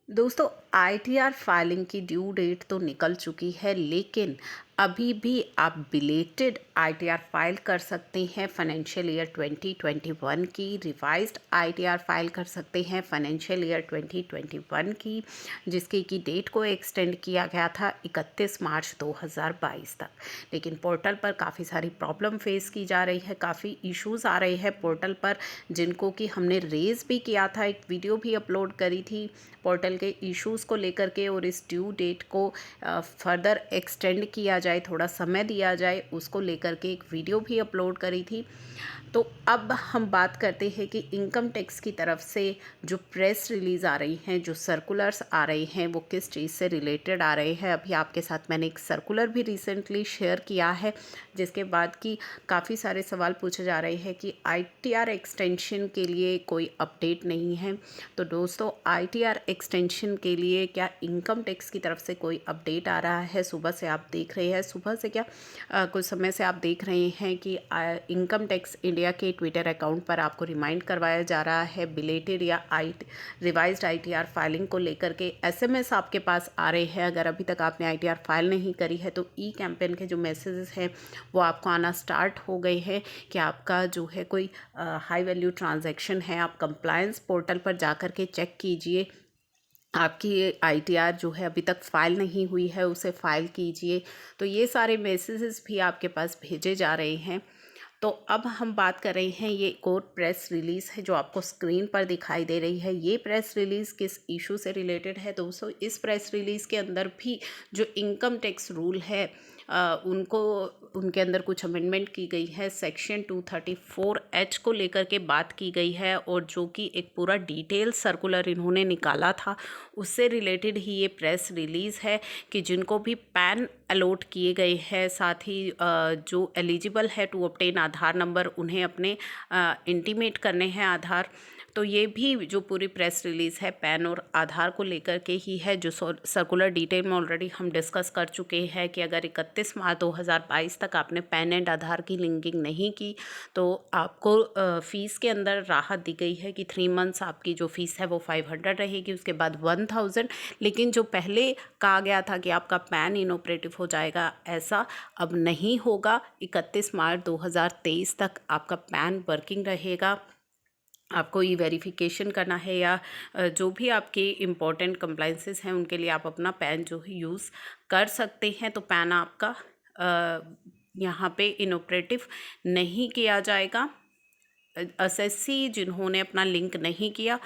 दोस्तों, ITR filing की due date तो निकल चुकी है, लेकिन अभी भी आप बिलेटेड आईटीआर फाइल कर सकते हैं फाइनेंशियल ईयर 2021 की। रिवाइज्ड आईटीआर फाइल कर सकते हैं फाइनेंशियल ईयर 2021 की, जिसकी की डेट को एक्सटेंड किया गया था 31 मार्च 2022 तक। लेकिन पोर्टल पर काफ़ी सारी प्रॉब्लम फेस की जा रही है, काफ़ी इश्यूज़ आ रहे हैं पोर्टल पर, जिनको कि हमने रेज़ भी किया था, एक वीडियो भी अपलोड करी थी पोर्टल के इश्यूज़ को लेकर के, और इस ड्यू डेट को फर्दर एक्सटेंड किया जाए, थोड़ा समय दिया जाए, उसको लेकर के एक वीडियो भी अपलोड करी थी। तो अब हम बात करते हैं कि इनकम टैक्स की तरफ से जो प्रेस रिलीज़ आ रही हैं, जो सर्कुलर्स आ रहे हैं, वो किस चीज़ से रिलेटेड आ रहे हैं। अभी आपके साथ मैंने एक सर्कुलर भी रिसेंटली शेयर किया है, जिसके बाद कि काफ़ी सारे सवाल पूछे जा रहे हैं कि आईटीआर एक्सटेंशन के लिए कोई अपडेट नहीं है। तो दोस्तों, आईटीआर एक्सटेंशन के लिए क्या इनकम टैक्स की तरफ से कोई अपडेट आ रहा है? सुबह से आप देख रहे हैं, सुबह से क्या कुछ समय से आप देख रहे हैं कि इनकम टैक्स इंडिया के ट्विटर अकाउंट पर आपको रिमाइंड करवाया जा रहा है बिलेटेड या रिवाइज्ड आईटीआर फाइलिंग को लेकर के एसएमएस आपके पास आ रहे हैं। अगर अभी तक आपने आईटीआर फाइल नहीं करी है तो ई कैंपेन के जो मैसेजेस हैं वो आपको आना स्टार्ट हो गए हैं कि आपका जो है कोई हाई वैल्यू ट्रांजैक्शन है। आप कंप्लायंस पोर्टल पर जाकर के चेक कीजिए, आपकी आईटीआर जो है अभी तक फ़ाइल नहीं हुई है, उसे फ़ाइल कीजिए। तो ये सारे मैसेजेस भी आपके पास भेजे जा रहे हैं। तो अब हम बात कर रहे हैं, ये एक और प्रेस रिलीज़ है जो आपको स्क्रीन पर दिखाई दे रही है। ये प्रेस रिलीज़ किस इशू से रिलेटेड है दोस्तों? इस प्रेस रिलीज़ के अंदर भी जो इनकम टैक्स रूल है उनको उनके अंदर कुछ अमेंडमेंट की गई है। सेक्शन 234H को लेकर के बात की गई है, और जो कि एक पूरा डिटेल सर्कुलर इन्होंने निकाला था, उससे रिलेटेड ही ये प्रेस रिलीज़ है कि जिनको भी पैन अलॉट किए गए हैं, साथ ही जो एलिजिबल है टू ऑब्टेन आधार नंबर, उन्हें अपने इंटीमेट करने हैं आधार। तो ये भी जो पूरी प्रेस रिलीज़ है पैन और आधार को लेकर के ही है, जो सर्कुलर डिटेल में ऑलरेडी हम डिस्कस कर चुके हैं कि अगर 31 मार्च 2022 तक आपने पैन एंड आधार की लिंकिंग नहीं की तो आपको फ़ीस के अंदर राहत दी गई है कि 3 मंथ्स आपकी जो फ़ीस है वो 500 रहेगी, उसके बाद 1000। लेकिन जो पहले कहा गया था कि आपका पैन इनऑपरेटिव हो जाएगा, ऐसा अब नहीं होगा। 31 मार्च 2023 तक आपका पैन वर्किंग रहेगा। आपको ई वेरिफिकेशन करना है या जो भी आपके इम्पोर्टेंट कंप्लाइंसेस हैं उनके लिए आप अपना पैन जो है यूज़ कर सकते हैं। तो पैन आपका यहाँ पे इनऑपरेटिव नहीं किया जाएगा। एसएससी जिन्होंने अपना लिंक नहीं किया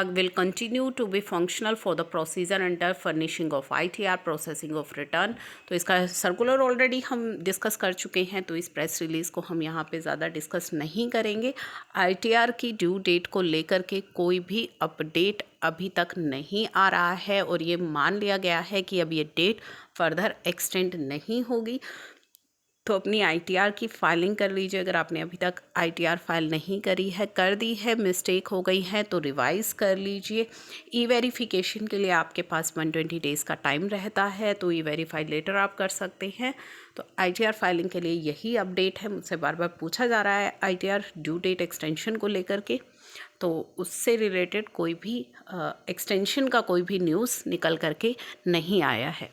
will continue to be functional for the procedure under furnishing of ITR, processing of return. तो इसका सर्कुलर ऑलरेडी हम डिस्कस कर चुके हैं, तो इस प्रेस रिलीज़ को हम यहाँ पे ज़्यादा डिस्कस नहीं करेंगे। आईटीआर की ड्यू डेट को लेकर के कोई भी अपडेट अभी तक नहीं आ रहा है, और ये मान लिया गया है कि अब ये डेट फर्दर एक्सटेंड नहीं होगी। तो अपनी आईटीआर की फाइलिंग कर लीजिए। अगर आपने अभी तक आईटीआर फाइल नहीं करी है, कर दी है, मिस्टेक हो गई है तो रिवाइज़ कर लीजिए। ई वेरिफिकेशन के लिए आपके पास 120 डेज़ का टाइम रहता है, तो ई वेरीफाई लेटर आप कर सकते हैं। तो आईटीआर फाइलिंग के लिए यही अपडेट है। मुझसे बार बार पूछा जा रहा है आईटीआर ड्यू डेट एक्सटेंशन को लेकर के, तो उससे रिलेटेड कोई भी एक्सटेंशन का कोई भी न्यूज़ निकल करके नहीं आया है।